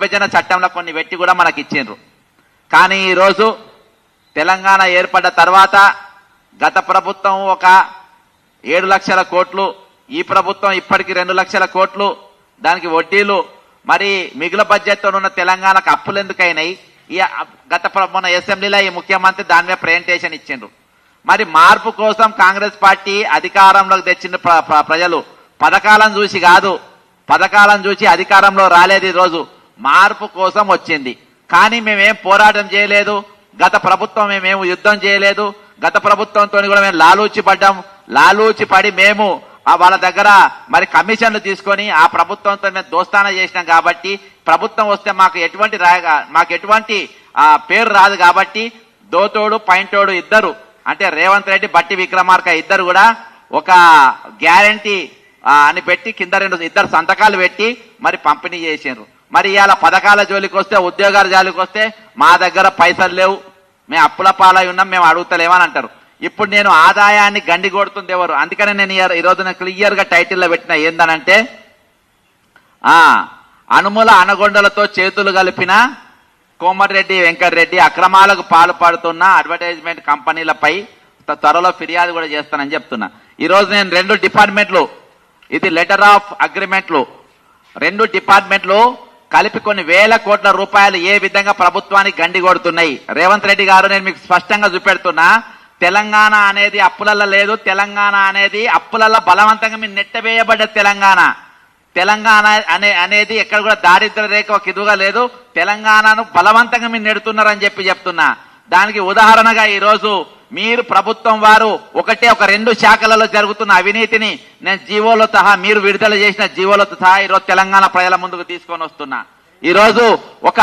విభజన చట్టంలో కొన్ని పెట్టి కూడా మనకి ఇచ్చిండ్రు. కానీ ఈరోజు తెలంగాణ ఏర్పడ్డ తర్వాత గత ప్రభుత్వం ఒక 7 లక్షల కోట్లు, ఈ ప్రభుత్వం ఇప్పటికి 2 లక్షల కోట్లు, దానికి వడ్డీలు, మరి మిగులు బడ్జెట్తో ఉన్న తెలంగాణకు అప్పులు ఎందుకైనాయి? ఈ గత మొన్న అసెంబ్లీలో ఈ ముఖ్యమంత్రి దాని మీద ప్రెజెంటేషన్ ఇచ్చిండ్రు. మరి మార్పు కోసం కాంగ్రెస్ పార్టీ అధికారంలోకి తెచ్చిన ప్రజలు పథకాలను చూసి కాదు, పథకాలను చూసి అధికారంలో రాలేదు. ఈరోజు మార్పు కోసం వచ్చింది. కానీ మేమేం పోరాటం చేయలేదు, గత ప్రభుత్వం మేమేం యుద్ధం చేయలేదు, గత ప్రభుత్వంతో కూడా మేము లాలూచి పడ్డాం. లాలూచి పడి మేము వాళ్ళ దగ్గర మరి కమిషన్లు తీసుకొని ఆ ప్రభుత్వంతో మేము దోస్తానా చేసినాం. కాబట్టి ప్రభుత్వం వస్తే మాకు ఎటువంటి పేరు రాదు. కాబట్టి దోతోడు పైంటోడు ఇద్దరు, అంటే రేవంత్ రెడ్డి, బట్టి విక్రమార్క ఇద్దరు కూడా ఒక గ్యారంటీ అని పెట్టి కింద ఇద్దరు సంతకాలు పెట్టి మరి పంపిణీ చేసిండ్రు. మరి ఇవాళ పథకాల జోలికి వస్తే, ఉద్యోగాల జోలికి వస్తే మా దగ్గర పైసలు లేవు, మేము అప్పుల పాలై ఉన్నాం, మేము అడుగుతలేమని అంటారు. ఇప్పుడు నేను ఆదాయాన్ని గండి కొడుతుంది ఎవరు? అందుకనే నేను ఈరోజు క్లియర్ గా టైటిల్లో పెట్టిన ఏందనంటే, అనుముల అనగొండలతో చేతులు కలిపిన కోమటిరెడ్డి వెంకటరెడ్డి అక్రమాలకు పాల్పడుతున్న అడ్వర్టైజ్మెంట్ కంపెనీలపై త్వరలో ఫిర్యాదు కూడా చేస్తానని చెప్తున్నా. ఈరోజు నేను 2 డిపార్ట్మెంట్లు, ఇది లెటర్ ఆఫ్ అగ్రిమెంట్లు, 2 డిపార్ట్మెంట్లు కలిపి కొన్ని వేల కోట్ల రూపాయలు ఏ విధంగా ప్రభుత్వానికి గండి కొడుతున్నాయి. రేవంత్ రెడ్డి గారు, నేను మీకు స్పష్టంగా చూపెడుతున్నా, తెలంగాణ అనేది అప్పులల్లో లేదు. తెలంగాణ అనేది అప్పులల్లో బలవంతంగా మీరు నెట్టవేయబడ్డ తెలంగాణ. తెలంగాణ అనేది ఎక్కడ కూడా దారిద్ర్య రేఖ కిదుగా లేదు. తెలంగాణను బలవంతంగా మీరు నెడుతున్నారని చెప్తున్నా. దానికి ఉదాహరణగా ఈరోజు మీరు ప్రభుత్వం వారు ఒక 2 శాఖలలో జరుగుతున్న అవినీతిని నేను జీవోలో సహా, మీరు విడుదల చేసిన జీవోలతో సహా ఈరోజు తెలంగాణ ప్రజల ముందుకు తీసుకొని వస్తున్నా. ఈరోజు ఒక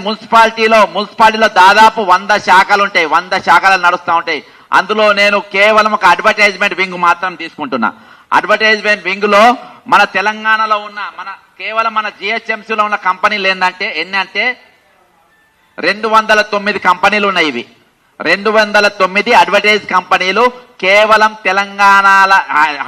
మున్సిపాలిటీలో దాదాపు 100 శాఖలు ఉంటాయి, 100 శాఖలు నడుస్తూ ఉంటాయి. అందులో నేను కేవలం ఒక అడ్వర్టైజ్మెంట్ వింగ్ మాత్రం తీసుకుంటున్నా. అడ్వర్టైజ్మెంట్ వింగ్ లో మన తెలంగాణలో ఉన్న కేవలం మన జిహెచ్ఎంసీలో ఉన్న కంపెనీలు ఎన్ని అంటే 209 కంపెనీలు ఉన్నాయి. ఇవి 209 అడ్వర్టైజ్ కంపెనీలు కేవలం తెలంగాణ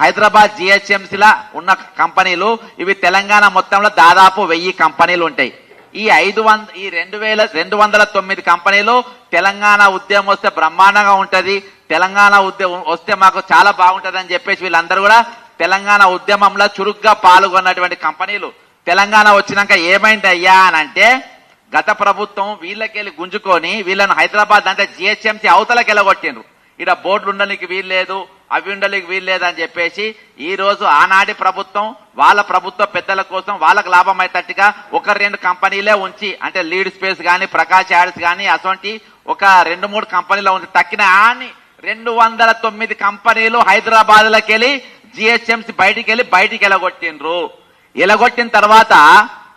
హైదరాబాద్ జిహెచ్ఎంసీలా ఉన్న కంపెనీలు. ఇవి తెలంగాణ మొత్తంలో దాదాపు 1000 కంపెనీలు ఉంటాయి. ఈ 2209 కంపెనీలు తెలంగాణ ఉద్యమం వస్తే బ్రహ్మాండంగా ఉంటది, తెలంగాణ ఉద్యమం వస్తే మాకు చాలా బాగుంటది అని చెప్పేసి వీళ్ళందరూ కూడా తెలంగాణ ఉద్యమంలో చురుగ్గా పాల్గొన్నటువంటి కంపెనీలు. తెలంగాణ వచ్చినాక ఏమైంది అయ్యా అని అంటే, గత ప్రభుత్వం వీళ్ళకెళ్ళి గుంజుకొని వీళ్ళను హైదరాబాద్ అంటే జిహెచ్ఎంసీ అవతలకి వెళ్ళగొట్టిండ్రు. ఇక్కడ బోర్డులు ఉండడానికి వీల్లేదు, అవి ఉండడానికి వీల్లేదు అని చెప్పేసి ఈ రోజు ఆనాటి ప్రభుత్వం వాళ్ళ ప్రభుత్వ పెద్దల కోసం వాళ్ళకు లాభం అయ్యేటట్టుగా 1-2 కంపెనీలే ఉంచి, అంటే లీడ్ స్పేస్ కానీ, ప్రకాష్ యాడ్స్ కానీ, అటువంటి ఒక 2-3 కంపెనీలో ఉంచి తక్కిన 209 కంపెనీలు హైదరాబాద్ లకి వెళ్ళి జిహెచ్ఎంసీ బయటికి వెళ్ళగొట్టిండ్రు. ఎలగొట్టిన తర్వాత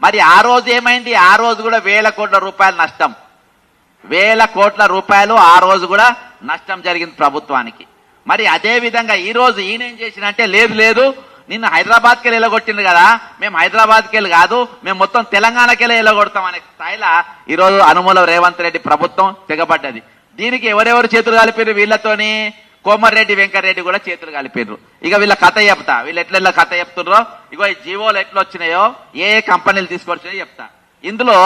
మరి ఆ రోజు ఏమైంది? ఆ రోజు కూడా 1000 కోట్ల రూపాయలు నష్టం, 1000 కోట్ల రూపాయలు ఆ రోజు కూడా నష్టం జరిగింది ప్రభుత్వానికి. మరి అదే విధంగా ఈ రోజు ఈయనేం చేసినంటే, లేదు నిన్ను హైదరాబాద్కి వెళ్ళి ఎలగొట్టింది కదా, మేము హైదరాబాద్కి వెళ్ళి కాదు, మేము మొత్తం తెలంగాణకి వెళ్ళి ఎలగొడతాం అనే స్థాయిలో ఈరోజు అనుమూల రేవంత్ రెడ్డి ప్రభుత్వం తెగబడ్డది. దీనికి ఎవరెవరు చేతులు కలిపారు? వీళ్ళతోని కోమటిరెడ్డి వెంకటరెడ్డి కూడా చేతులు కలిపారు. ఇక వీళ్ళ కథ చెప్తా, వీళ్ళు ఎట్లా కథ చెప్తున్నారో. ఇగో ఈ జీవోలు ఎట్లా వచ్చినాయో, ఏ కంపెనీలు తీసుకొచ్చినాయో చెప్తా. ఇందులో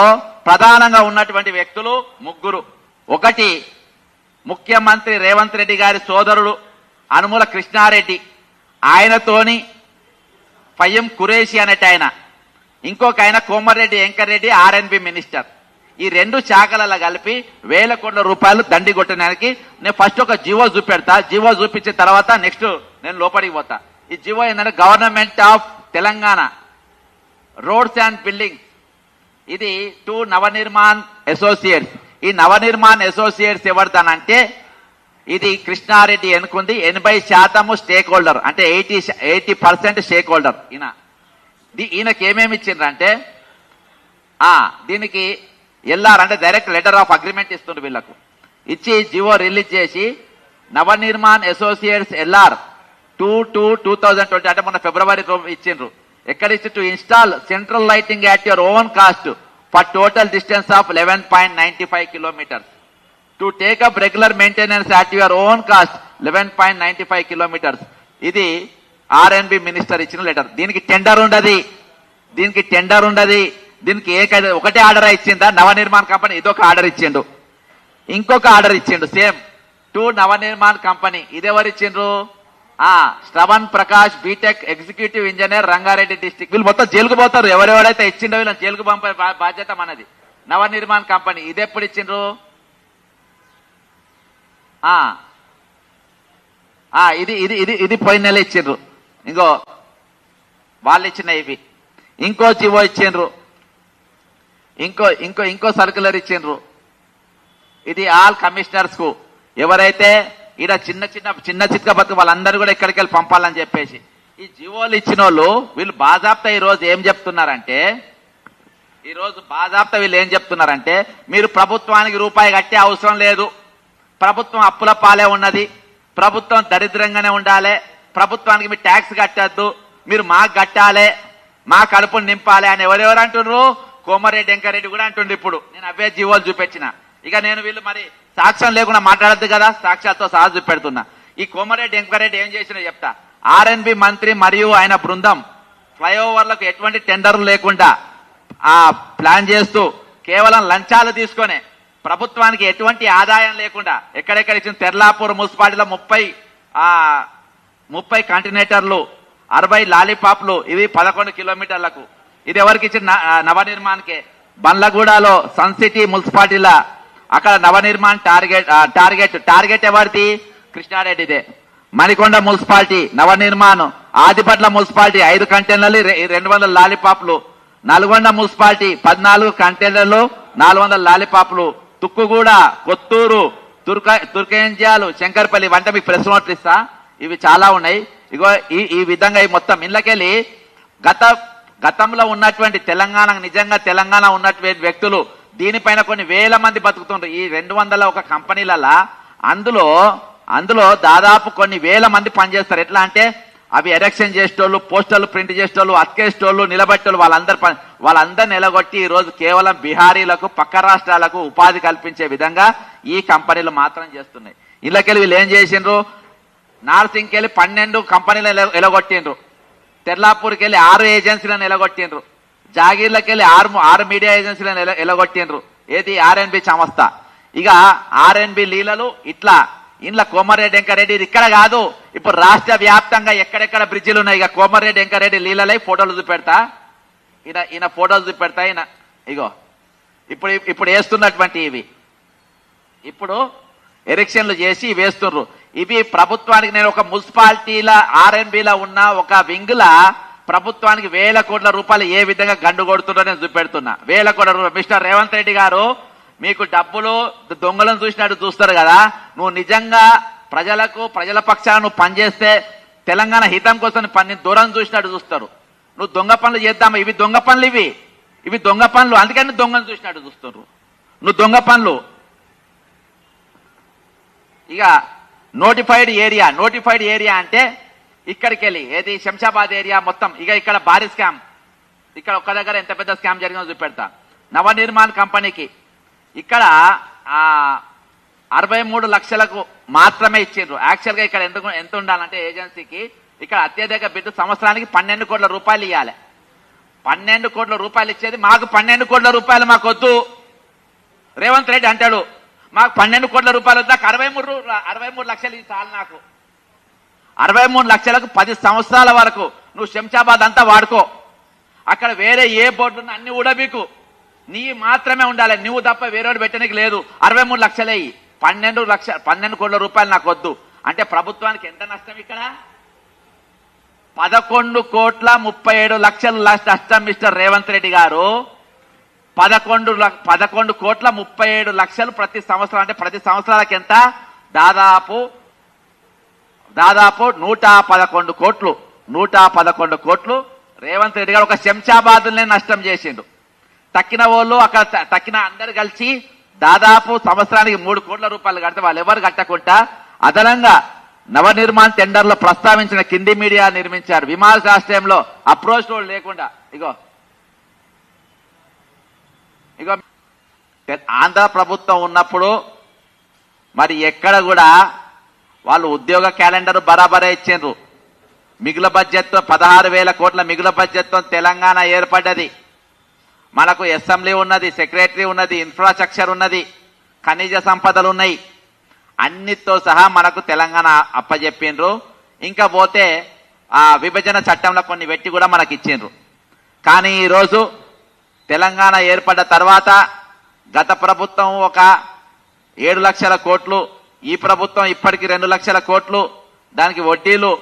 ప్రధానంగా ఉన్నటువంటి వ్యక్తులు 3. ఒకటి, ముఖ్యమంత్రి రేవంత్ రెడ్డి గారి సోదరుడు అనుమూల కృష్ణారెడ్డి, ఆయనతోని ఫయ్యం ఖురేషి అనేట ఆయన, ఇంకొక ఆయన కోమటిరెడ్డి వెంకటరెడ్డి ఆర్ఎన్బి మినిస్టర్. ఈ 2 శాఖలలో కలిపి 1000 కోట్ల రూపాయలు దండి కొట్టడానికి నేను ఫస్ట్ ఒక జీవో చూపెడతా. జీవో చూపించిన తర్వాత నెక్స్ట్ నేను లోపలికి పోతా. ఈ జీవో ఏంటంటే, government of Telangana roads and buildings, ఇది టు నవనిర్మాణ్ అసోసియేట్స్. ఈ నవనిర్మాణ్ అసోసియేట్స్ ఎవరిదానంటే, ఇది కృష్ణారెడ్డి ఎన్నుకుంది 80% స్టేక్ హోల్డర్, అంటే 80% స్టేక్ హోల్డర్. ఈయనకి ఏమేమి ఇచ్చిండ్రంటే, దీనికి ఎల్ఆర్ అంటే డైరెక్ట్ లెటర్ ఆఫ్ అగ్రిమెంట్ ఇస్తుండ్రు వీళ్లకు. ఇచ్చి జీవో రిలీజ్ చేసి నవనిర్మాణ్ అసోసియేట్స్ ఎల్ఆర్ 2/2020 అంటే మొన్న ఫిబ్రవరి ఇచ్చిండ్రు. ఎక్కడ ఇచ్చి, to install central lighting at your own cost for total distance of 11.95 kilometers, to take up regular maintenance at your own cost 11.95 kilometers. ఇది R&B minister ఇచ్చిన లెటర్. దీనికి టెండర్ ఉండదు, దీనికి ఒకటే ఆర్డర్ ఇచ్చిందా? నవనిర్మాణ్ కంపెనీ ఇదొక ఆర్డర్ ఇచ్చిండు, ఇంకొక ఆర్డర్ ఇచ్చిండు సేమ్ టు నవనిర్మాణ్ కంపెనీ. ఇదెవరు ఇచ్చిండ్రు? Shravan Prakash BTech executive engineer Rangareddy district. వీళ్ళు మొత్తం జైలుకు పోతారు, ఎవరెవరైతే ఇచ్చిండో వీళ్ళని జైలుకు పంపే బాధ్యత మనది. నవనిర్మాణ్ కంపెనీ ఇది ఎప్పుడు ఇచ్చిండ్రు? ఇది ఇది ఇది ఇది పోయిన నెల ఇచ్చిండ్రు. ఇంకో వాళ్ళు ఇచ్చిన ఇవి ఇంకో జీవో ఇచ్చిండ్రు, ఇంకో ఇంకో ఇంకో సర్క్యులర్ ఇచ్చిండ్రు. ఇది ఆల్ కమిషనర్స్ కు ఎవరైతే ఈడ చిన్న చిన్న చిన్న చిత్క బతుకు వాళ్ళందరూ కూడా ఇక్కడికి వెళ్ళి పంపాలని చెప్పేసి ఈ జీవోలు ఇచ్చిన వాళ్ళు వీళ్ళు బాజాప్తా ఈ రోజు ఏం చెప్తున్నారంటే, ఈ రోజు బాజాప్తా వీళ్ళు ఏం చెప్తున్నారంటే, మీరు ప్రభుత్వానికి రూపాయి కట్టే అవసరం లేదు, ప్రభుత్వం అప్పుల పాలే ఉన్నది, ప్రభుత్వం దరిద్రంగానే ఉండాలి, ప్రభుత్వానికి మీరు ట్యాక్స్ కట్టద్దు, మీరు మాకు కట్టాలి, మా కడుపును నింపాలి అని ఎవరెవరు అంటున్నారు? కోమరెడ్డి వెంకరెడ్డి కూడా అంటుండ్రు. ఇప్పుడు నేను అవే జీవోలు చూపించిన. ఇక నేను వీళ్ళు మరి సాక్ష్యం లేకుండా మాట్లాడద్దు కదా, సాక్ష్యాలతో సహా చూపెడుతున్నా. ఈ కోమరెడ్డి వెంకరెడ్డి ఏం చేసినా చెప్తా. ఆర్ఎన్బి మంత్రి మరియు ఆయన బృందం ఫ్లైఓవర్లకు ఎటువంటి టెండర్లు లేకుండా ప్లాన్ చేస్తూ కేవలం లంచాలు తీసుకొని ప్రభుత్వానికి ఎటువంటి ఆదాయం లేకుండా ఎక్కడెక్కడ ఇచ్చిన తెర్లాపూర్ మున్సిపాలిటీలో 30 కంటినేటర్లు, 60 లాలీపాప్లు, ఇవి 11 కిలోమీటర్లకు. ఇది ఎవరికి ఇచ్చిన? నవనిర్మాణ్కే. బండ్లగూడలో సన్ సిటీ మున్సిపాలిటీల అక్కడ నవనిర్మాణ్ టార్గెట్ ఎవరిది? కృష్ణారెడ్డిదే. మణికొండ మున్సిపాలిటీ నవనిర్మాణ్. ఆదిపట్ల మున్సిపాలిటీ 5 కంటైనర్లు, 200 లాలీపాప్లు. నల్గొండ మున్సిపాలిటీ 14 కంటైనర్లు, 400 లాలీపాప్లు. తుక్కుగూడ, కొత్తూరు, తుర్కేంజాలు, శంకర్పల్లి వంట మీకు ప్రెస్ నోట్లు ఇస్తా. ఇవి చాలా ఉన్నాయి. ఇగో ఈ విధంగా ఈ మొత్తం ఇళ్ళకెళ్ళి గతంలో ఉన్నటువంటి తెలంగాణకు నిజంగా తెలంగాణ ఉన్నటువంటి వ్యక్తులు దీనిపైన కొన్ని వేల మంది బతుకుతుండ్రు. ఈ 201 కంపెనీలలో అందులో దాదాపు కొన్ని వేల మంది పనిచేస్తారు. ఎట్లా అంటే అవి ఎరెక్షన్ చేసేటోళ్ళు, పోస్టర్లు ప్రింట్ చేసేటోళ్ళు, అతికేసేటోళ్ళు, నిలబెట్టేళ్ళు, వాళ్ళందరూ నిలగొట్టి ఈ రోజు కేవలం బిహారీలకు, పక్క రాష్ట్రాలకు ఉపాధి కల్పించే విధంగా ఈ కంపెనీలు మాత్రం చేస్తున్నాయి. ఇళ్ళకెళ్ళి వీళ్ళు ఏం చేసిండ్రు? నార్సింగ్కి వెళ్ళి 12 కంపెనీలు ఎలగొట్టిండ్రు, తెర్లాపూర్కి వెళ్ళి 6 ఏజెన్సీలను ఎలగొట్టిండ్రు, జాగీర్లకి వెళ్ళి 6 మీడియా ఏజెన్సీలను ఎలగొట్టిండ్రు. ఏది? ఆర్ఎన్బి సంస్థ. ఇక ఆర్ఎన్బి లీలలు ఇట్లా ఇంట్లో కోమరెడ్డి వెంకరెడ్డి ఇక్కడ కాదు, ఇప్పుడు రాష్ట్ర వ్యాప్తంగా ఎక్కడెక్కడ బ్రిడ్జిలు ఉన్నాయి. ఇక కోమరెడ్డి వెంకరెడ్డి లీలలై ఫోటోలు చూపెడతా, ఈయన ఫోటోలు చూపెడతా. ఈయన ఇగో ఇప్పుడు వేస్తున్నటువంటి ఇవి ఇప్పుడు ఎరెక్షన్లు చేసి వేస్తున్నారు. ఇవి ప్రభుత్వానికి నేను ఒక మున్సిపాలిటీల ఆర్ఎన్బిలో ఉన్న ఒక వింగుల ప్రభుత్వానికి 1000 కోట్ల రూపాయలు ఏ విధంగా గండు కొడుతుండో నేను చూపెడుతున్నా. 1000 కోట్ల రూపాయలు. మిస్టర్ రేవంత్ రెడ్డి గారు, మీకు డబ్బులు దొంగలను చూసినట్టు చూస్తారు కదా, నువ్వు నిజంగా ప్రజల పక్షాన నువ్వు పనిచేస్తే తెలంగాణ హితం కోసం పని దూరం చూసినట్టు చూస్తారు. నువ్వు దొంగ పనులు చేద్దామా? ఇవి దొంగ పనులు, ఇవి దొంగ పనులు. అందుకని దొంగను చూసినట్టు చూస్తారు. నువ్వు దొంగ పనులు. ఇక నోటిఫైడ్ ఏరియా అంటే ఇక్కడికి వెళ్ళి ఏది శంషాబాద్ ఏరియా మొత్తం. ఇక ఇక్కడ భారీ స్కామ్, ఇక్కడ ఒక్క దగ్గర ఎంత పెద్ద స్కామ్ జరిగిందో చూపెడతా. నవనిర్మాణ్ కంపెనీకి ఇక్కడ 63 లక్షలకు మాత్రమే ఇచ్చిండ్రు. యాక్చువల్గా ఇక్కడ ఎంత ఉండాలంటే ఏజెన్సీకి ఇక్కడ అత్యధిక బిడ్డు సంవత్సరానికి 12 కోట్ల రూపాయలు ఇవ్వాలి. 12 కోట్ల రూపాయలు ఇచ్చేది మాకు 12 కోట్ల రూపాయలు మాకు వద్దు. రేవంత్ రెడ్డి అంటాడు మాకు 12 కోట్ల రూపాయలు వద్దు, నాకు 63 లక్షలు చాలు. నాకు 63 లక్షలకు 10 సంవత్సరాల వరకు నువ్వు శంషాబాద్ అంతా వాడుకో. అక్కడ వేరే ఏ బోర్డున్నా అన్ని ఉడబీకు, నీ మాత్రమే ఉండాలి, నువ్వు తప్ప వేరేవాడు పెట్టడానికి లేదు. 63 లక్షలే. 12 కోట్ల రూపాయలు నాకు వద్దు అంటే ప్రభుత్వానికి ఎంత నష్టం? ఇక్కడ 11 కోట్ల 37 లక్షలు నష్టం. మిస్టర్ రేవంత్ రెడ్డి గారు 11 కోట్ల 37 లక్షలు ప్రతి సంవత్సరం. అంటే ప్రతి సంవత్సరాలకి ఎంత? దాదాపు 111 కోట్లు. 111 కోట్లు రేవంత్ రెడ్డి గారు ఒక శంషాబాద్నే నష్టం చేసిండు. తక్కిన వాళ్ళు అక్కడ తక్కిన అందరు కలిసి దాదాపు సంవత్సరానికి 3 కోట్ల రూపాయలు కడితే వాళ్ళు ఎవరు కట్టకుండా అదనంగా నవనిర్మాణ్ టెండర్లో ప్రస్తావించిన కింది మీడియా నిర్మించారు. విమానాశ్రయంలో అప్రోచ్ రోడ్ లేకుండా. ఇగో ఆంధ్ర ప్రభుత్వం ఉన్నప్పుడు మరి ఎక్కడ కూడా వాళ్ళు ఉద్యోగ క్యాలెండర్ బరాబరే ఇచ్చిండ్రు. మిగులు బడ్జెట్ 16,000 కోట్ల మిగులు బడ్జెట్తో తెలంగాణ ఏర్పడ్డది. మనకు అసెంబ్లీ ఉన్నది, సెక్రటరీ ఉన్నది, ఇన్ఫ్రాస్ట్రక్చర్ ఉన్నది, ఖనిజ సంపదలు ఉన్నాయి. అన్నిటితో సహా మనకు తెలంగాణ అప్పచెప్పిండ్రు. ఇంకా పోతే ఆ విభజన చట్టంలో కొన్ని పెట్టి కూడా మనకి ఇచ్చిండ్రు. కానీ ఈరోజు తెలంగాణ ఏర్పడ్డ తర్వాత గత ప్రభుత్వం ఒక 7 లక్షల కోట్లు, ఈ ప్రభుత్వం ఇప్పటికి 2 లక్షల కోట్లు, దానికి వడ్డీలు,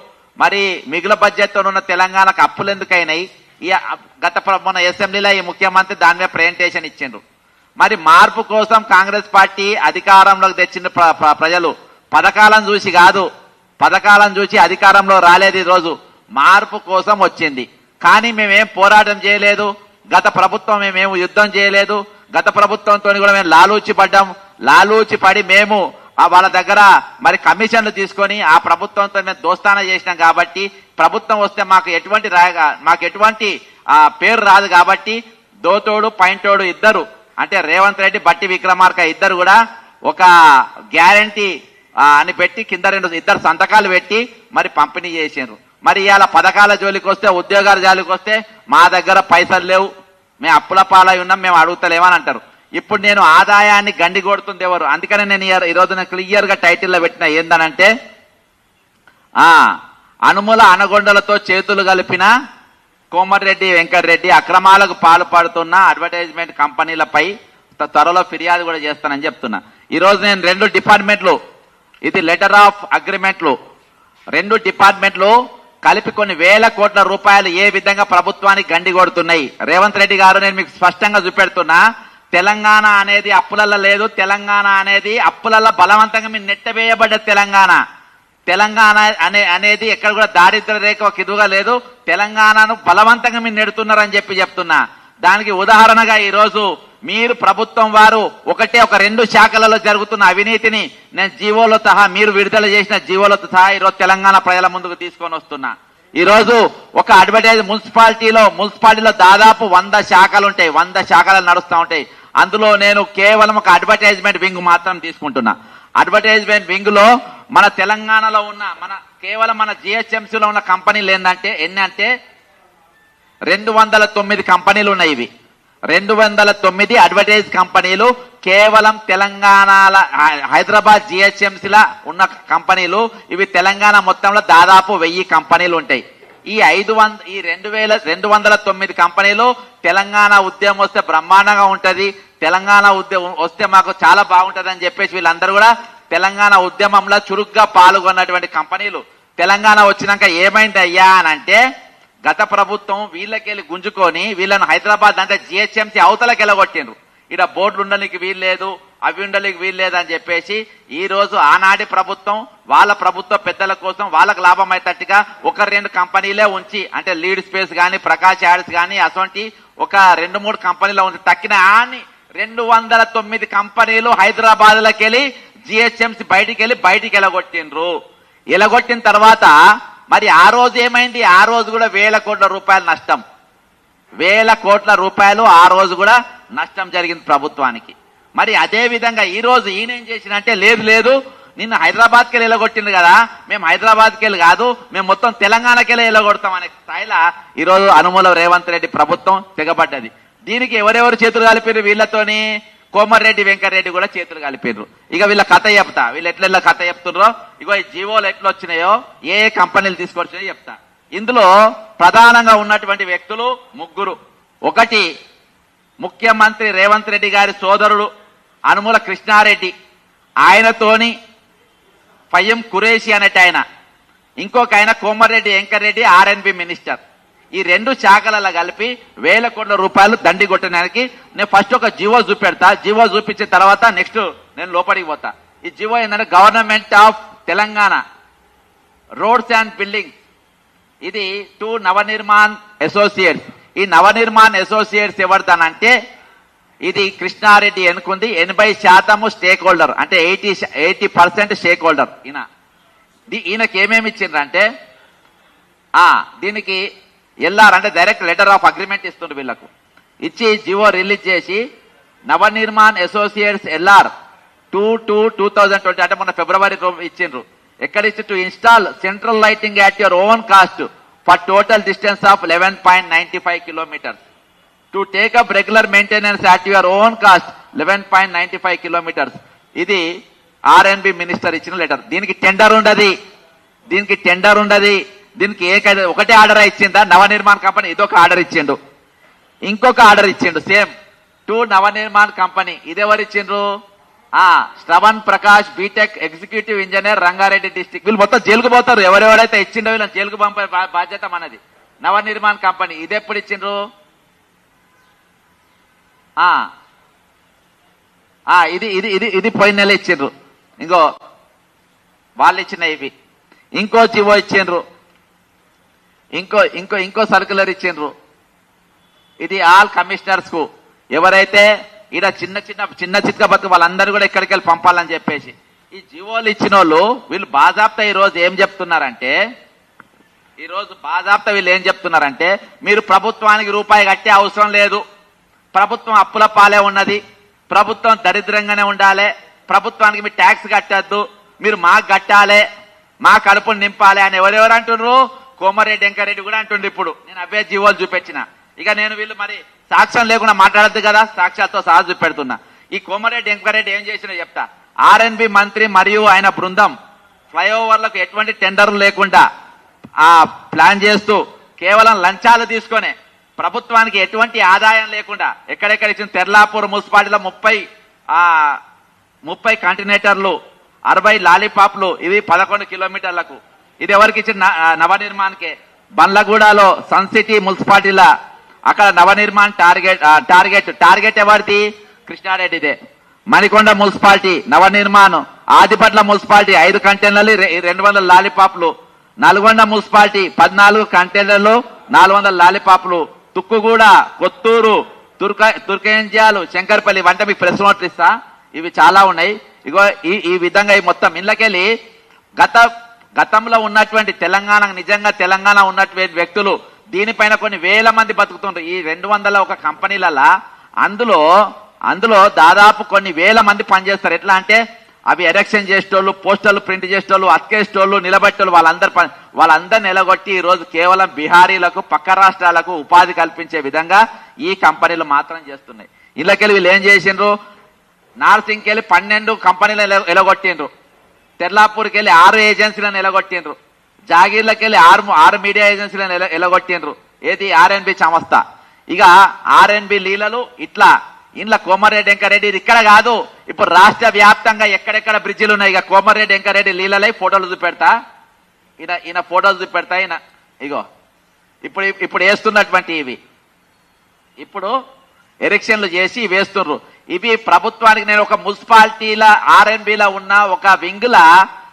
మరి మిగుల బడ్జెట్తో ఉన్న తెలంగాణకు అప్పులు ఎందుకైనాయి? ఈ గత మొన్న అసెంబ్లీలో ఈ ముఖ్యమంత్రి దాని మీద ప్రెజెంటేషన్ ఇచ్చిండ్రు. మరి మార్పు కోసం కాంగ్రెస్ పార్టీ అధికారంలోకి తెచ్చిన ప్రజలు పథకాలను చూసి కాదు, పథకాలను చూసి అధికారంలో రాలేదు. ఈరోజు మార్పు కోసం వచ్చింది. కానీ మేమేం పోరాటం చేయలేదు, గత ప్రభుత్వం మేమేం యుద్ధం చేయలేదు. గత ప్రభుత్వంతో కూడా మేము లాలూచి పడి మేము వాళ్ళ దగ్గర మరి కమిషన్లు తీసుకొని ఆ ప్రభుత్వంతో మేము దోస్తానా చేసినాం. కాబట్టి ప్రభుత్వం వస్తే మాకు ఎటువంటి పేరు రాదు. కాబట్టి దోతోడు పైంటోడు ఇద్దరు, అంటే రేవంత్ రెడ్డి, బట్టి విక్రమార్క ఇద్దరు కూడా ఒక గ్యారంటీ అని పెట్టి కింద ఇద్దరు సంతకాలు పెట్టి మరి పంపిణీ చేసారు. మరి ఇవాళ పథకాల జోలికి వస్తే, ఉద్యోగాల జోలికి వస్తే మా దగ్గర పైసలు లేవు, మేము అప్పుల పాలై ఉన్నాం, మేము అడుగుతలేమని అంటారు. ఇప్పుడు నేను ఆదాయాన్ని గండి కొడుతుంది ఎవరు? అందుకనే నేను ఈరోజు క్లియర్ గా టైటిల్లో పెట్టిన ఏందనంటే, అనుముల అనగొండలతో చేతులు కలిపిన కోమటిరెడ్డి వెంకటరెడ్డి అక్రమాలకు పాల్పడుతున్న అడ్వర్టైజ్మెంట్ కంపెనీలపై త్వరలో ఫిర్యాదు కూడా చేస్తానని చెప్తున్నా. ఈరోజు నేను 2 డిపార్ట్మెంట్లు, ఇది లెటర్ ఆఫ్ అగ్రిమెంట్లు, 2 డిపార్ట్మెంట్లు కలిపి కొన్ని వేల కోట్ల రూపాయలు ఏ విధంగా ప్రభుత్వానికి గండి కొడుతున్నాయి. రేవంత్ రెడ్డి గారు, నేను మీకు స్పష్టంగా చూపెడుతున్నా, తెలంగాణ అనేది అప్పులల్లో లేదు. తెలంగాణ అనేది అప్పులల్లో బలవంతంగా మీరు నెట్టవేయబడ్డ తెలంగాణ అనేది ఎక్కడ కూడా దారిద్ర్య రేఖ ఒక ఇదిగా లేదు. తెలంగాణను బలవంతంగా మీరు నెడుతున్నారని చెప్తున్నా. దానికి ఉదాహరణగా ఈరోజు మీరు ప్రభుత్వం వారు ఒక 2 శాఖలలో జరుగుతున్న అవినీతిని నేను జీవోలో సహా, మీరు విడుదల చేసిన జీవోలతో సహా ఈరోజు తెలంగాణ ప్రజల ముందుకు తీసుకొని వస్తున్నా. ఈరోజు ఒక మున్సిపాలిటీలో దాదాపు 100 శాఖలు ఉంటాయి, 100 శాఖలు నడుస్తూ ఉంటాయి. అందులో నేను కేవలం ఒక అడ్వర్టైజ్మెంట్ వింగ్ మాత్రం తీసుకుంటున్నా. అడ్వర్టైజ్మెంట్ వింగ్ లో మన తెలంగాణలో ఉన్న కేవలం మన జిహెచ్ఎంసీలో ఉన్న కంపెనీలు ఎన్ని అంటే 209 కంపెనీలు ఉన్నాయి. ఇవి 209 అడ్వర్టైజ్ కంపెనీలు కేవలం తెలంగాణ హైదరాబాద్ జిహెచ్ఎంసీలా ఉన్న కంపెనీలు. ఇవి తెలంగాణ మొత్తంలో దాదాపు 1000 కంపెనీలు ఉంటాయి. ఈ 209 కంపెనీలు తెలంగాణ ఉద్యమం వస్తే బ్రహ్మాండంగా ఉంటది, తెలంగాణ ఉద్యమం వస్తే మాకు చాలా బాగుంటది అని చెప్పేసి వీళ్ళందరూ కూడా తెలంగాణ ఉద్యమంలో చురుగ్గా పాల్గొన్నటువంటి కంపెనీలు. తెలంగాణ వచ్చినాక ఏమైంది అయ్యా అని అంటే, గత ప్రభుత్వం వీళ్ళకెళ్ళి గుంజుకొని వీళ్ళను హైదరాబాద్ అంటే జిహెచ్ఎంసీ అవతలకి వెళ్ళగొట్టిండ్రు. ఇక్కడ బోర్డులు ఉండడానికి వీల్లేదు, అవి ఉండడానికి వీల్లేదు అని చెప్పేసి ఈ రోజు ఆనాటి ప్రభుత్వం వాళ్ళ ప్రభుత్వ పెద్దల కోసం వాళ్ళకు లాభం అయ్యేటట్టుగా 1-2 కంపెనీలే ఉంచి, అంటే లీడ్ స్పేస్ కానీ, ప్రకాష్ యాడ్స్ కానీ, అటువంటి ఒక 2-3 కంపెనీలు ఉంచి తక్కిన 209 కంపెనీలు హైదరాబాద్ లకి వెళ్ళి జిహెచ్ఎంసీ బయటికి వెళ్ళగొట్టిండ్రు. ఎలగొట్టిన తర్వాత మరి ఆ రోజు ఏమైంది? ఆ రోజు కూడా 1000 కోట్ల రూపాయలు నష్టం, 1000 కోట్ల రూపాయలు ఆ రోజు కూడా నష్టం జరిగింది ప్రభుత్వానికి. మరి అదే విధంగా ఈ రోజు ఈయన ఏం చేసినంటే, లేదు నిన్న హైదరాబాద్కి వెళ్ళి ఎలగొట్టింది కదా, మేము హైదరాబాద్కి వెళ్ళి కాదు, మేము మొత్తం తెలంగాణకి వెళ్ళి ఎలగొడతాం అనే స్థాయిలో ఈరోజు అనుమూల రేవంత్ రెడ్డి ప్రభుత్వం తెగబడ్డది. దీనికి ఎవరెవరు చేతులు కలిపారు? వీళ్ళతోని కోమటిరెడ్డి వెంకటరెడ్డి కూడా చేతులు కలిపారు. ఇక వీళ్ళ కథ చెప్తా, వీళ్ళు ఎట్లా కథ చెప్తున్నారో. ఇగో ఈ జీవోలు ఎట్లా వచ్చినాయో, ఏ కంపెనీలు తీసుకొచ్చినాయో చెప్తా. ఇందులో ప్రధానంగా ఉన్నటువంటి వ్యక్తులు 3. ఒకటి, ముఖ్యమంత్రి రేవంత్ రెడ్డి గారి సోదరుడు అనుమూల కృష్ణారెడ్డి, ఆయనతోని ఫయ్యం ఖురేషి అనేట ఆయన, ఇంకొక ఆయన కోమటిరెడ్డి వెంకటరెడ్డి ఆర్ఎన్బి మినిస్టర్. ఈ 2 శాఖలలో కలిపి 1000 కోట్ల రూపాయలు దండి కొట్టడానికి నేను ఫస్ట్ ఒక జీవో చూపెడతా. జీవో చూపించిన తర్వాత నెక్స్ట్ నేను లోపలికి పోతా. ఈ జీవో ఏంటంటే, government of Telangana roads and buildings, ఇది టు నవనిర్మాణ్ అసోసియేట్స్. ఈ నవనిర్మాణ్ అసోసియేట్స్ ఎవరిదానంటే, ఇది కృష్ణారెడ్డి ఎన్నుకుంది. 80% స్టేక్ హోల్డర్, అంటే 80% స్టేక్ హోల్డర్ ఈయనకి ఏమేమి ఇచ్చిండ్రంటే, దీనికి ఎల్ఆర్ అంటే డైరెక్ట్ లెటర్ ఆఫ్ అగ్రిమెంట్ ఇస్తుండ్రు వీళ్లకు. ఇచ్చి జీవో రిలీజ్ చేసి నవనిర్మాణ్ అసోసియేట్స్ ఎల్ఆర్ 2/2020 అంటే మొన్న ఫిబ్రవరి ఇచ్చిండ్రు. ఎక్కడ ఇచ్చి, to install central lighting at your own cost for total distance of 11.95 kilometres. To take up regular maintenance at your own cost 11.95 kilometres. ఇది R&B minister ఇచ్చిన లెటర్. దీనికి టెండర్ ఉండదు, దీనికి ఒకటే ఆర్డర్ ఇచ్చిందా? నవనిర్మాణ్ కంపెనీ ఇదొక ఆర్డర్ ఇచ్చిండు, ఇంకొక ఆర్డర్ ఇచ్చిండు సేమ్ టు నవనిర్మాణ్ కంపెనీ. ఇదెవరు ఇచ్చిండ్రు? Shravan Prakash BTech executive engineer Rangareddy district. వీళ్ళు మొత్తం జైలుకు పోతారు, ఎవరెవరైతే ఇచ్చిండో వీళ్ళని జైలుకు పంపే బాధ్యత మనది. నవనిర్మాణ్ కంపెనీ ఇది ఎప్పుడు ఇచ్చిండ్రు? ఇది ఇది ఇది ఇది పోయిన నెల ఇచ్చిండ్రు. ఇంకో వాళ్ళు ఇచ్చిన ఇవి ఇంకో జీవో ఇచ్చిండ్రు, ఇంకో ఇంకో ఇంకో సర్క్యులర్ ఇచ్చిండ్రు. ఇది ఆల్ కమిషనర్స్ కు, ఎవరైతే ఈడ చిన్న చిత్క బతుకు వాళ్ళందరూ కూడా ఇక్కడికి వెళ్ళి పంపాలని చెప్పేసి ఈ జీవోలు ఇచ్చిన వాళ్ళు వీళ్ళు బాజాప్తా ఈరోజు ఏం చెప్తున్నారంటే, వీళ్ళు ఏం చెప్తున్నారంటే మీరు ప్రభుత్వానికి రూపాయి కట్టే అవసరం లేదు, ప్రభుత్వం అప్పుల పాలే ఉన్నది, ప్రభుత్వం దరిద్రంగానే ఉండాలి, ప్రభుత్వానికి మీరు ట్యాక్స్ కట్టద్దు, మీరు మాకు కట్టాలి, మా కడుపును నింపాలి అని ఎవరెవరు అంటున్నారు? కోమరెడ్డి వెంకరెడ్డి కూడా అంటుండ్రు. ఇప్పుడు నేను అవే జీవోలు చూపించిన. ఇక నేను వీళ్ళు మరి సాక్ష్యం లేకుండా మాట్లాడద్దు కదా, సాక్ష్యాలతో సహా చూపెడుతున్నా. ఈ కోమరెడ్డి వెంకరెడ్డి ఏం చేసినా చెప్తా. ఆర్ఎన్బి మంత్రి మరియు ఆయన బృందం ఫ్లైఓవర్లకు ఎటువంటి టెండర్లు లేకుండా ప్లాన్ చేస్తూ కేవలం లంచాలు తీసుకొని ప్రభుత్వానికి ఎటువంటి ఆదాయం లేకుండా ఎక్కడెక్కడ ఇచ్చిన తెర్లాపూర్ మున్సిపాలిటీలో 30 కంటినేటర్లు, 60 లాలీపాప్లు, ఇవి 11 కిలోమీటర్లకు. ఇది ఎవరికి ఇచ్చిన? నవనిర్మాణ్కే. బండ్లగూడలో సన్ సిటీ మున్సిపాలిటీల అక్కడ నవనిర్మాణ్ టార్గెట్ ఎవరిది? కృష్ణారెడ్డిదే. మణికొండ మున్సిపాలిటీ నవనిర్మాణ్, ఆదిపట్ల మున్సిపాలిటీ 5 కంటైనర్లు 200 లాలీపాప్లు, నల్గొండ మున్సిపాలిటీ 14 కంటైనర్లు 400 లాలీపాప్లు, తుక్కుగూడ, కొత్తూరు, తుర్కేంజాలు, శంకర్పల్లి వంట మీకు ప్రెస్ నోట్లు ఇస్తా. ఇవి చాలా ఉన్నాయి. ఇగో ఈ విధంగా ఈ మొత్తం ఇళ్ళకెళ్ళి గతంలో ఉన్నటువంటి నిజంగా తెలంగాణ ఉన్నటువంటి వ్యక్తులు దీనిపైన కొన్ని వేల మంది బతుకుతుంటారు. ఈ 201 కంపెనీలలో అందులో దాదాపు కొన్ని వేల మంది పనిచేస్తారు. ఎట్లా అంటే అవి ఎరెక్షన్ చేసేటోళ్ళు, పోస్టర్లు ప్రింట్ చేసేటోళ్ళు, అతికేసేటోళ్ళు, నిలబెట్టోళ్ళు, వాళ్ళందరూ నిలగొట్టి ఈ రోజు కేవలం బీహారీలకు, పక్క రాష్ట్రాలకు ఉపాధి కల్పించే విధంగా ఈ కంపెనీలు మాత్రం చేస్తున్నాయి. ఇళ్ళకెళ్ళి వీళ్ళు ఏం చేసిండ్రు? నార్సింగ్కి వెళ్ళి 12 కంపెనీలు ఎలగొట్టిండ్రు, తెర్లాపూర్కి వెళ్ళి 6 ఏజెన్సీలను ఎలగొట్టిండ్రు, జాగీర్లకి వెళ్ళి 6 మీడియా ఏజెన్సీలను ఎలగొట్టిండ్రు. ఏది? ఆర్ఎన్బి సంస్థ. ఇక ఆర్ఎన్బి లీలలు ఇట్లా ఇంట్లో కోమరెడ్డి వెంకరెడ్డి ఇది ఇక్కడ కాదు, ఇప్పుడు రాష్ట్ర వ్యాప్తంగా ఎక్కడెక్కడ బ్రిడ్జిలు ఉన్నాయి. ఇక కోమరెడ్డి వెంకరెడ్డి లీలలై ఫోటోలు చూపెడతా, ఈయన ఫోటోలు చూపెడతా. ఇగో ఇప్పుడు వేస్తున్నటువంటి ఇవి ఇప్పుడు ఎరెక్షన్లు చేసి వేస్తున్నారు. ఇవి ప్రభుత్వానికి నేను ఒక మున్సిపాలిటీల ఆర్ఎన్బిలో ఉన్న ఒక వింగ్ల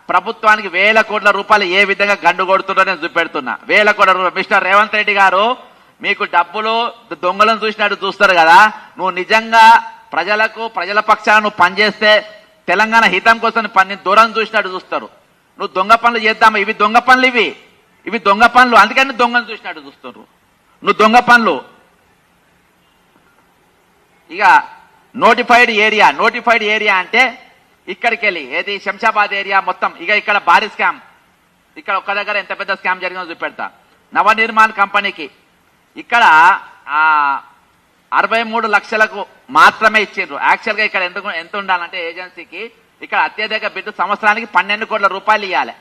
ప్రభుత్వానికి 1000 కోట్ల రూపాయలు ఏ విధంగా గండు కొడుతున్నారో నేను చూపెడుతున్నా. 1000 కోట్ల రూపాయలు. మిస్టర్ రేవంత్ రెడ్డి గారు, మీకు డబ్బులు దొంగలను చూసినట్టు చూస్తారు కదా, నువ్వు నిజంగా ప్రజల పక్షాన నువ్వు పనిచేస్తే తెలంగాణ హితం కోసం పని దూరం చూసినట్టు చూస్తారు. నువ్వు దొంగ పనులు చేద్దామా? ఇవి దొంగ పనులు, ఇవి దొంగ పనులు. అందుకని దొంగను చూసినట్టు చూస్తారు. నువ్వు దొంగ పనులు. ఇక నోటిఫైడ్ ఏరియా అంటే ఇక్కడికి వెళ్ళి ఏది శంషాబాద్ ఏరియా మొత్తం. ఇక ఇక్కడ భారీ స్కామ్, ఇక్కడ ఒక్క దగ్గర ఎంత పెద్ద స్కామ్ జరిగిందో చూపెడతా. నవనిర్మాణ్ కంపెనీకి ఇక్కడ 63 లక్షలకు మాత్రమే ఇచ్చిండ్రు. యాక్చువల్ గా ఇక్కడ ఎంత ఉండాలంటే ఏజెన్సీకి ఇక్కడ అత్యధిక బిడ్డు సంవత్సరానికి 12 కోట్ల రూపాయలు ఇవ్వాలి.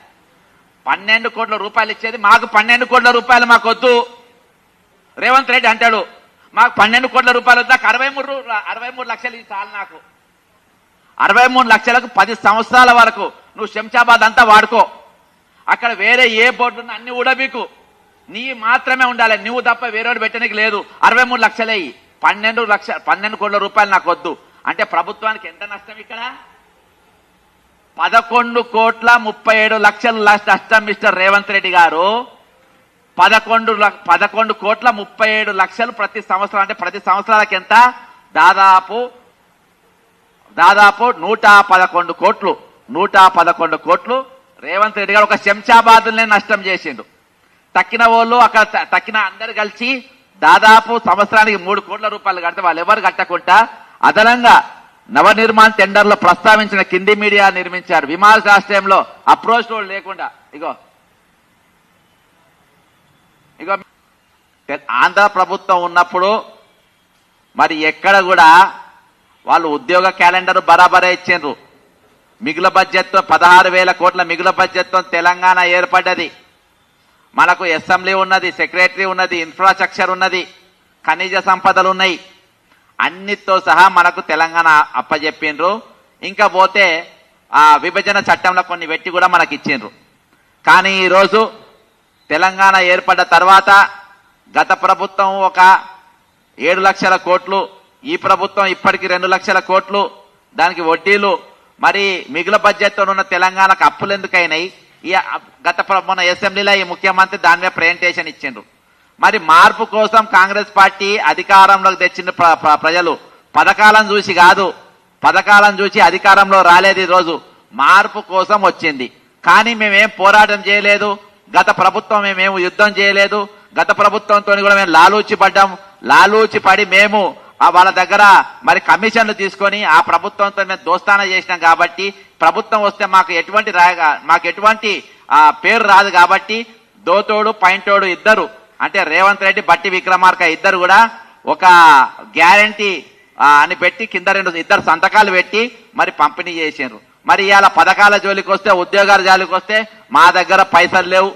12 కోట్ల రూపాయలు ఇచ్చేది మాకు 12 కోట్ల రూపాయలు మాకు వద్దు. రేవంత్ రెడ్డి అంటాడు మాకు 12 కోట్ల రూపాయలు వద్దు, నాకు 63 లక్షలు ఇది చాలు. నాకు 63 లక్షలకు 10 సంవత్సరాల వరకు నువ్వు శంషాబాద్ అంతా వాడుకో. అక్కడ వేరే ఏ బోర్డు ఉన్నా అన్ని ఉడబీకు, నీ మాత్రమే ఉండాలి, నువ్వు తప్ప వేరేవాడు పెట్టడానికి లేదు. 63 లక్షలే. 12 కోట్ల రూపాయలు నాకు వద్దు అంటే ప్రభుత్వానికి ఎంత నష్టం? ఇక్కడ 11,37,00,000 నష్టం. మిస్టర్ రేవంత్ రెడ్డి గారు 11,37,00,000 ప్రతి సంవత్సరం. అంటే ప్రతి సంవత్సరాలకు ఎంత? దాదాపు 111 కోట్లు. 111 కోట్లు రేవంత్ రెడ్డి గారు ఒక శంషాబాద్నే నష్టం చేసిండు. తక్కిన వాళ్ళు అక్కడ తక్కిన అందరు కలిసి దాదాపు సంవత్సరానికి 3 కోట్ల రూపాయలు కడితే వాళ్ళు ఎవరు కట్టకుండా అదనంగా నవనిర్మాణ్ టెండర్లో ప్రస్తావించిన కింది మీడియా నిర్మించారు. విమానాశ్రయంలో అప్రోచ్ రోడ్ లేకుండా. ఇగో ఆంధ్ర ప్రభుత్వం ఉన్నప్పుడు మరి ఎక్కడ కూడా వాళ్ళు ఉద్యోగ క్యాలెండర్ బరాబరే ఇచ్చిండ్రు. మిగులు బడ్జెట్తో 16,000 కోట్ల మిగులు బడ్జెట్తో తెలంగాణ ఏర్పడ్డది. మనకు అసెంబ్లీ ఉన్నది, సెక్రటరీ ఉన్నది, ఇన్ఫ్రాస్ట్రక్చర్ ఉన్నది, ఖనిజ సంపదలు ఉన్నాయి. అన్నిటితో సహా మనకు తెలంగాణ అప్పచెప్పిండ్రు. ఇంకా పోతే ఆ విభజన చట్టంలో కొన్ని పెట్టి కూడా మనకి ఇచ్చిండ్రు. కానీ ఈరోజు తెలంగాణ ఏర్పడ్డ తర్వాత గత ప్రభుత్వం ఒక 7 లక్షల కోట్లు, ఈ ప్రభుత్వం ఇప్పటికి 2 లక్షల కోట్లు, దానికి వడ్డీలు. మరి మిగులు బడ్జెట్తో ఉన్న తెలంగాణకు అప్పులు ఎందుకైనాయి? ఈ గత మొన్న అసెంబ్లీలో ఈ ముఖ్యమంత్రి దాని మీద ప్రెజెంటేషన్ ఇచ్చిండ్రు. మరి మార్పు కోసం కాంగ్రెస్ పార్టీ అధికారంలోకి తెచ్చిన ప్రజలు పథకాలను చూసి కాదు, పథకాలను చూసి అధికారంలో రాలేదు. ఈరోజు మార్పు కోసం వచ్చింది. కానీ మేమేం పోరాటం చేయలేదు. గత ప్రభుత్వం మేమేం యుద్ధం చేయలేదు. గత ప్రభుత్వంతో కూడా మేము లాలూచి పడ్డాం. లాలూచి పడి మేము వాళ్ళ దగ్గర మరి కమిషన్లు తీసుకొని ఆ ప్రభుత్వంతో మేము దోస్తానా చేసినాం. కాబట్టి ప్రభుత్వం వస్తే మాకు ఎటువంటి పేరు రాదు. కాబట్టి దోతోడు పైంటోడు ఇద్దరు, అంటే రేవంత్ రెడ్డి, బట్టి విక్రమార్క ఇద్దరు కూడా ఒక గ్యారంటీ అని పెట్టి కింద ఇద్దరు సంతకాలు పెట్టి మరి పంపిణీ చేసిండ్రు. మరి ఇవాళ పథకాల జోలికి వస్తే, ఉద్యోగాల జోలికి వస్తే మా దగ్గర పైసలు లేవు,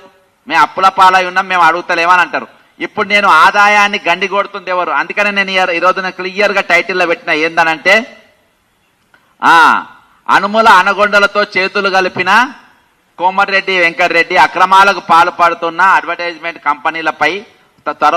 మేము అప్పుల పాలై ఉన్నాం, మేము అడుగుతలేమని అంటారు. ఇప్పుడు నేను ఆదాయాన్ని గండి కొడుతుంది ఎవరు? అందుకనే నేను ఈరోజు క్లియర్ గా టైటిల్లో పెట్టిన ఏందనంటే, అనుముల అనగొండలతో చేతులు కలిపిన కోమటిరెడ్డి వెంకటరెడ్డి అక్రమాలకు పాల్పడుతున్న అడ్వర్టైజ్మెంట్ కంపెనీలపై త్వరలో